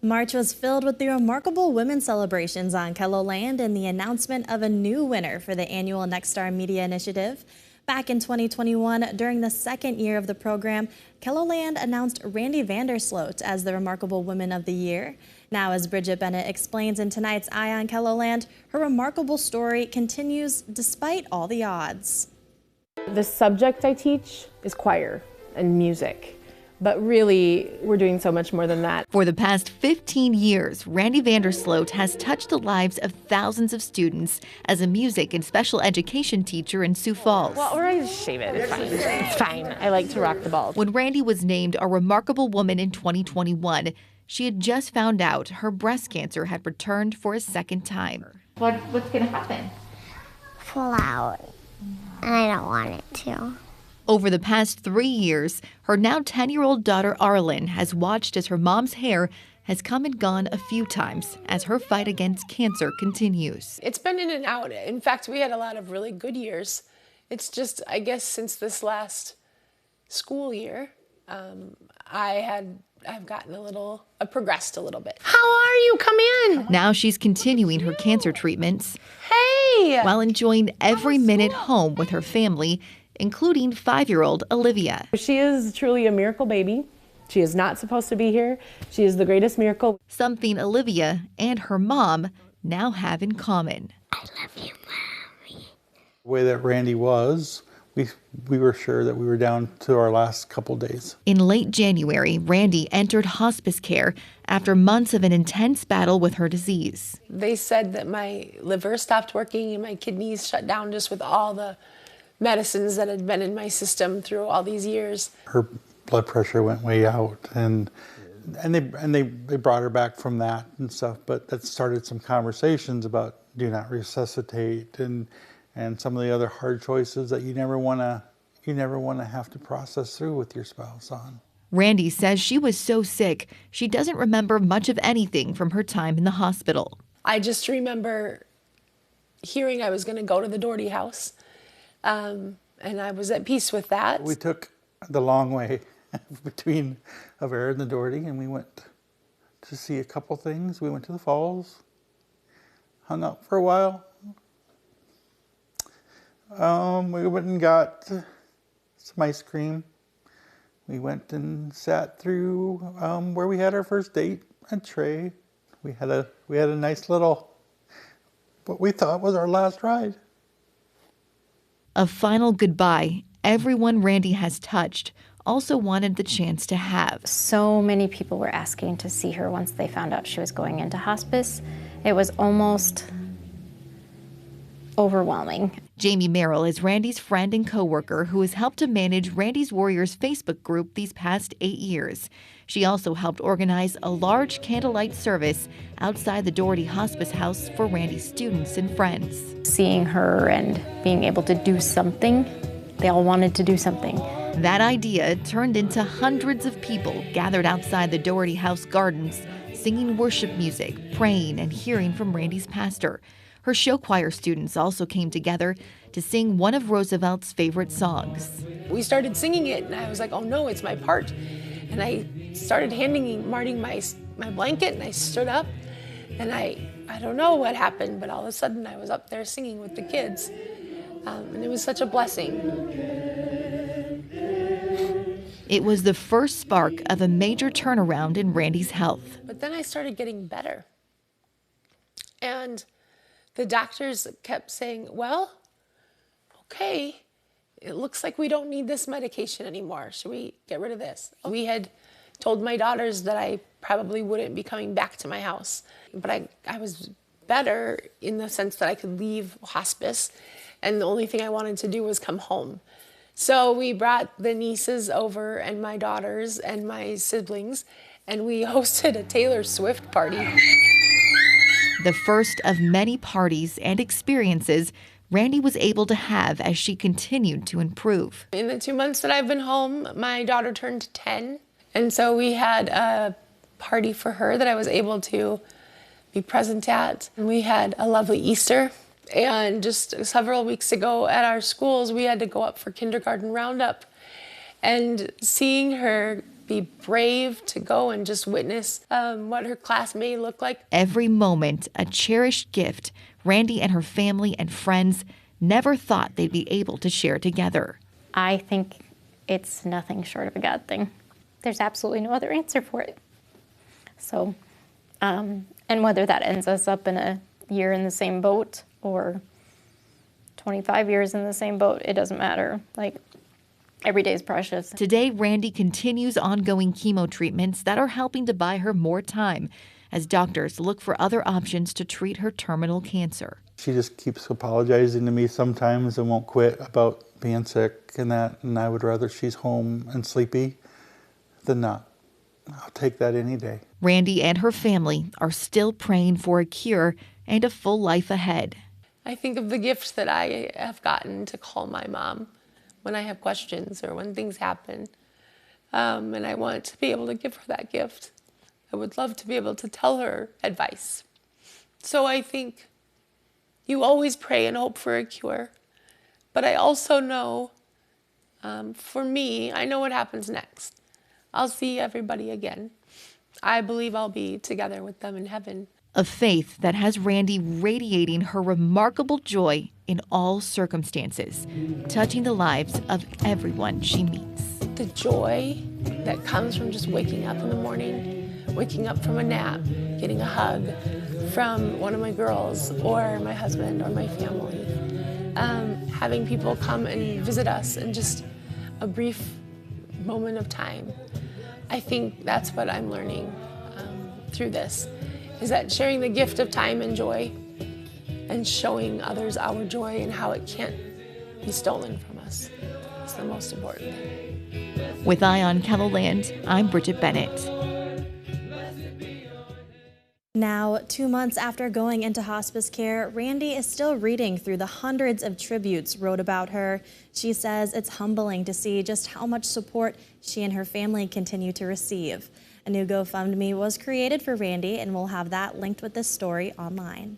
March was filled with the remarkable women's celebrations on KELOLAND and the announcement of a new winner for the annual Next Star Media Initiative. Back in 2021, during the second year of the program, KELOLAND announced Randy Vandersloot as the Remarkable Woman of the Year. Now, as Bridget Bennett explains in tonight's Eye on KELOLAND, her remarkable story continues despite all the odds. The subject I teach is choir and music. But really, we're doing so much more than that. For the past 15 years, Randy Vandersloot has touched the lives of thousands of students as a music and special education teacher in Sioux Falls. Well, or I just shave it. It's fine. It's fine. I like to rock the ball. When Randy was named a Remarkable Woman in 2021, she had just found out her breast cancer had returned for a second time. What's going to happen? Fall out. And I don't want it to. Over the past 3 years, her now 10-year-old daughter Arlen has watched as her mom's hair has come and gone a few times as her fight against cancer continues. It's been in and out. In fact, we had a lot of really good years. It's just, I guess, since this last school year, I've progressed a little bit. How are you? Come in. Now she's continuing her cancer treatments. Hey! While enjoying every minute home with her family, including 5-year-old Olivia. She is truly a miracle baby. She is not supposed to be here. She is the greatest miracle. Something Olivia and her mom now have in common. I love you, Mommy. The way that Randy was, we were sure that we were down to our last couple days. In late January, Randy entered hospice care after months of an intense battle with her disease. They said that my liver stopped working and my kidneys shut down just with all the medicines that had been in my system through all these years. Her blood pressure went way out, and they brought her back from that and stuff, but that started some conversations about do not resuscitate and some of the other hard choices that you never want to have to process through with your spouse on. Randy says she was so sick, she doesn't remember much of anything from her time in the hospital. I just remember hearing I was going to go to the Doherty house. And I was at peace with that. We took the long way between Avera and the Doherty, and we went to see a couple things. We went to the falls, hung out for a while. We went and got some ice cream. We went and sat through where we had our first date at Trey. We had a nice little, what we thought was our last ride. A final goodbye everyone Randy has touched also wanted the chance to have. So many people were asking to see her once they found out she was going into hospice. It was almost overwhelming. Jamie Merrill is Randy's friend and coworker who has helped to manage Randy's Warriors Facebook group these past 8 years. She also helped organize a large candlelight service outside the Doherty Hospice House for Randy's students and friends. Seeing her and being able to do something, they all wanted to do something. That idea turned into hundreds of people gathered outside the Doherty House gardens, singing worship music, praying, and hearing from Randy's pastor. Her show choir students also came together to sing one of Roosevelt's favorite songs. We started singing it, and I was like, oh no, it's my part. And I started handing Marty my blanket, and I stood up, and I don't know what happened, but all of a sudden I was up there singing with the kids, and it was such a blessing. It was the first spark of a major turnaround in Randy's health. But then I started getting better, and the doctors kept saying, well, okay, it looks like we don't need this medication anymore. Should we get rid of this? We had told my daughters that I probably wouldn't be coming back to my house. But I was better in the sense that I could leave hospice, and the only thing I wanted to do was come home. So we brought the nieces over and my daughters and my siblings, and we hosted a Taylor Swift party. The first of many parties and experiences Randy was able to have as she continued to improve. In the 2 months that I've been home, my daughter turned 10. And so we had a party for her that I was able to be present at. And we had a lovely Easter. And just several weeks ago at our schools, we had to go up for kindergarten roundup. And seeing her be brave to go and just witness what her class may look like. Every moment, a cherished gift Randy and her family and friends never thought they'd be able to share together. I think it's nothing short of a God thing. There's absolutely no other answer for it. So, and whether that ends us up in a year in the same boat or 25 years in the same boat, it doesn't matter. Like, every day is precious. Today, Randy continues ongoing chemo treatments that are helping to buy her more time as doctors look for other options to treat her terminal cancer. She just keeps apologizing to me sometimes and won't quit about being sick and that, and I would rather she's home and sleepy than not. I'll take that any day. Randy and her family are still praying for a cure and a full life ahead. I think of the gift that I have gotten to call my mom when I have questions or when things happen. And I want to be able to give her that gift. I would love to be able to tell her advice. So I think you always pray and hope for a cure. But I also know, for me, I know what happens next. I'll see everybody again. I believe I'll be together with them in heaven. A faith that has Randy radiating her remarkable joy in all circumstances, touching the lives of everyone she meets. The joy that comes from just waking up in the morning, waking up from a nap, getting a hug from one of my girls or my husband or my family, having people come and visit us in just a brief moment of time. I think that's what I'm learning through this, is that sharing the gift of time and joy and showing others our joy and how it can't be stolen from us is the most important thing. With Eye on Keloland, I'm Bridget Bennett. Now, 2 months after going into hospice care, Randy is still reading through the hundreds of tributes wrote about her. She says it's humbling to see just how much support she and her family continue to receive. A new GoFundMe was created for Randy, and we'll have that linked with this story online.